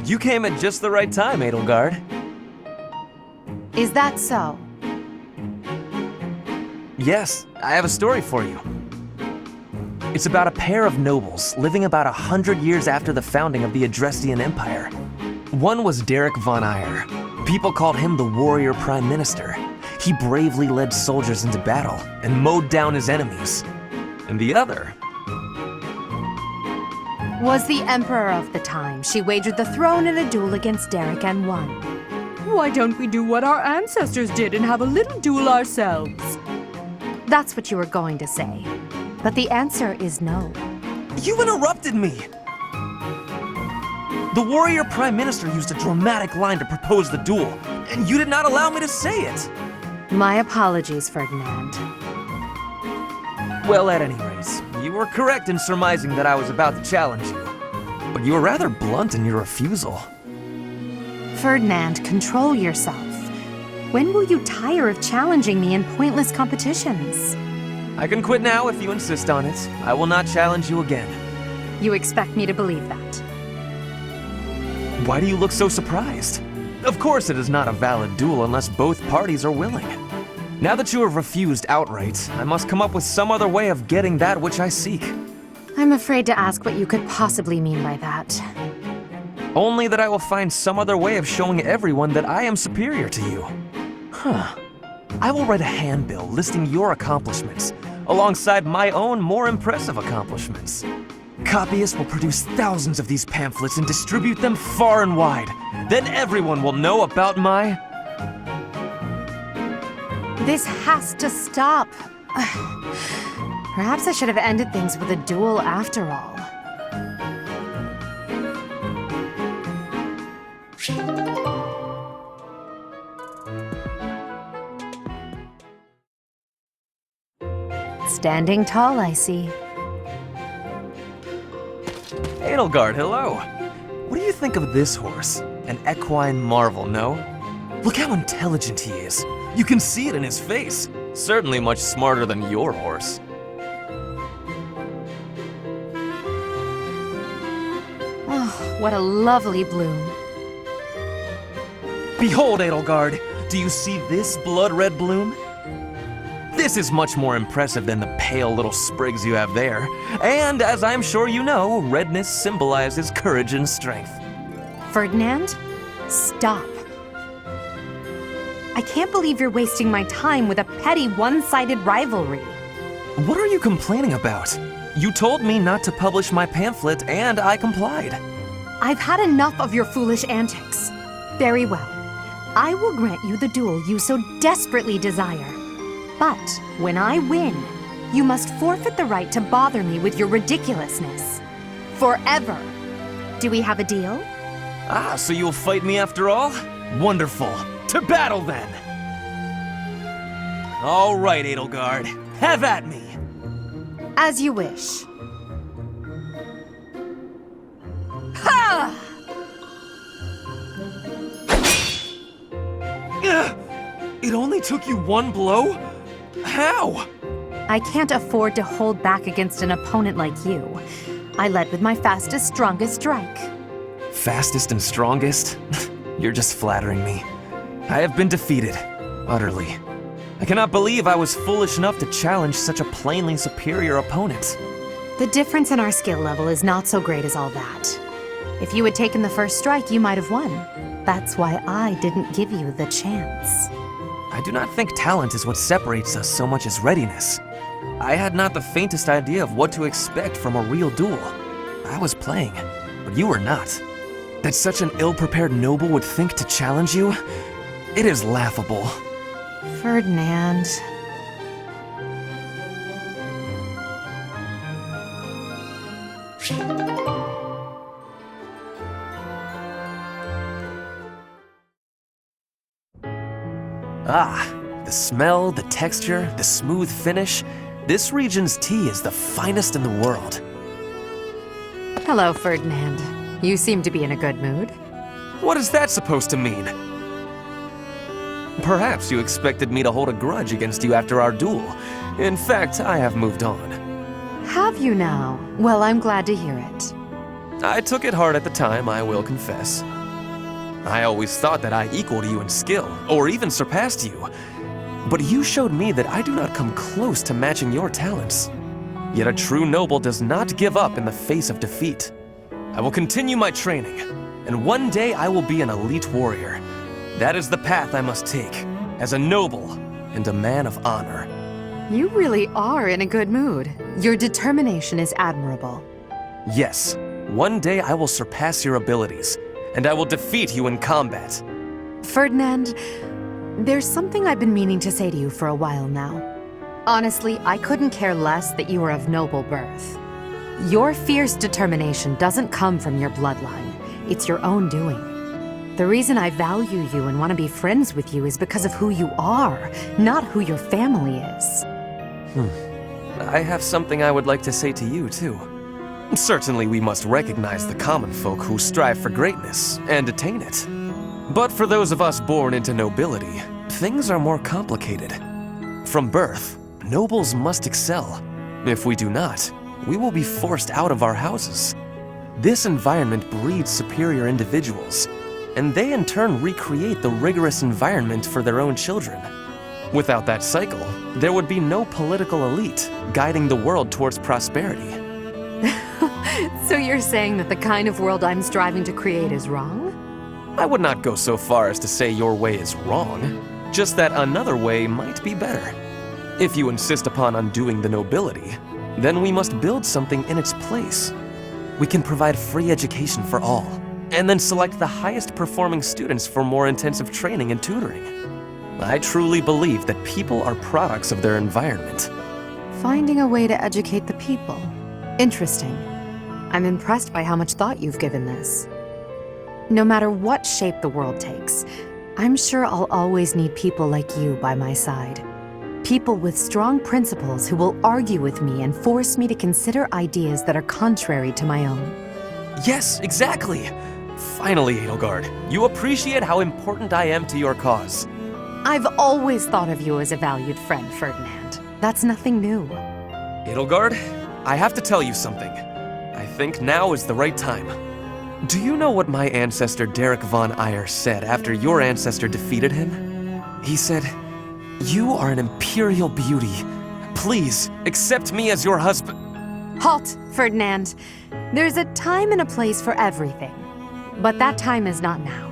You came at just the right time, Edelgard. Is that so? Yes, I have a story for you. It's about a pair of nobles living about 100 years after the founding of the Adrestian Empire. One was Derek von Eyre. People called him the warrior prime minister. He bravely led soldiers into battle and mowed down his enemies. And the other Was the emperor of the time. She wagered the throne in a duel against Derek and won. Why don't we do what our ancestors did and have a little duel ourselves? That's what you were going to say. But the answer is no. You interrupted me! The warrior prime minister used a dramatic line to propose the duel, and you did not allow me to say it! My apologies, Ferdinand. Well, at any rate, you were correct in surmising that I was about to challenge you. But you were rather blunt in your refusal. Ferdinand, control yourself. When will you tire of challenging me in pointless competitions? I can quit now if you insist on it. I will not challenge you again. You expect me to believe that? Why do you look so surprised? Of course it is not a valid duel unless both parties are willing. Now that you have refused outright, I must come up with some other way of getting that which I seek. I'm afraid to ask what you could possibly mean by that. Only that I will find some other way of showing everyone that I am superior to you. I will write a handbill listing your accomplishments, alongside my own more impressive accomplishments. Copyists will produce thousands of these pamphlets and distribute them far and wide. Then everyone will know about my... This has to stop. Perhaps I should have ended things with a duel after all. Standing tall, I see. Edelgard, hello. What do you think of this horse? An equine marvel, no? Look how intelligent he is. You can see it in his face. Certainly much smarter than your horse. Oh, what a lovely bloom. Behold, Edelgard. Do you see this blood-red bloom? This is much more impressive than the pale little sprigs you have there. And as I'm sure you know, redness symbolizes courage and strength. Ferdinand, stop. I can't believe you're wasting my time with a petty, one-sided rivalry. What are you complaining about? You told me not to publish my pamphlet, and I complied. I've had enough of your foolish antics. Very well. I will grant you the duel you so desperately desire. But when I win, you must forfeit the right to bother me with your ridiculousness. Forever. Do we have a deal? Ah, so you'll fight me after all? Wonderful. To battle, then! All right, Edelgard. Have at me! As you wish. Ha! It only took you one blow? How? I can't afford to hold back against an opponent like you. I led with my fastest, strongest strike. Fastest and strongest? You're just flattering me. I have been defeated, utterly. I cannot believe I was foolish enough to challenge such a plainly superior opponent. The difference in our skill level is not so great as all that. If you had taken the first strike, you might have won. That's why I didn't give you the chance. I do not think talent is what separates us so much as readiness. I had not the faintest idea of what to expect from a real duel. I was playing, but you were not. That such an ill-prepared noble would think to challenge you? It is laughable. Ferdinand. Ah, the smell, the texture, the smooth finish. This region's tea is the finest in the world. Hello, Ferdinand. You seem to be in a good mood. What is that supposed to mean? Perhaps you expected me to hold a grudge against you after our duel. In fact, I have moved on. Have you now? Well, I'm glad to hear it. I took it hard at the time, I will confess. I always thought that I equaled you in skill, or even surpassed you. But you showed me that I do not come close to matching your talents. Yet a true noble does not give up in the face of defeat. I will continue my training, and one day I will be an elite warrior. That is the path I must take, as a noble and a man of honor. You really are in a good mood. Your determination is admirable. Yes, one day I will surpass your abilities, and I will defeat you in combat. Ferdinand, there's something I've been meaning to say to you for a while now. Honestly, I couldn't care less that you are of noble birth. Your fierce determination doesn't come from your bloodline. It's your own doing. The reason I value you and want to be friends with you is because of who you are, not who your family is. I have something I would like to say to you, too. Certainly we must recognize the common folk who strive for greatness and attain it. But for those of us born into nobility, things are more complicated. From birth, nobles must excel. If we do not, we will be forced out of our houses. This environment breeds superior individuals, and they in turn recreate the rigorous environment for their own children. Without that cycle, there would be no political elite guiding the world towards prosperity. So you're saying that the kind of world I'm striving to create is wrong? I would not go so far as to say your way is wrong, just that another way might be better. If you insist upon undoing the nobility, then we must build something in its place. We can provide free education for all, and then select the highest performing students for more intensive training and tutoring. I truly believe that people are products of their environment. Finding a way to educate the people. Interesting. I'm impressed by how much thought you've given this. No matter what shape the world takes, I'm sure I'll always need people like you by my side. People with strong principles who will argue with me and force me to consider ideas that are contrary to my own. Yes, exactly! Finally, Edelgard, you appreciate how important I am to your cause. I've always thought of you as a valued friend, Ferdinand. That's nothing new. Edelgard, I have to tell you something. I think now is the right time. Do you know what my ancestor Derek von Eyre said after your ancestor defeated him? He said, "You are an imperial beauty. Please, accept me as your husband." Halt, Ferdinand. There's a time and a place for everything. But that time is not now.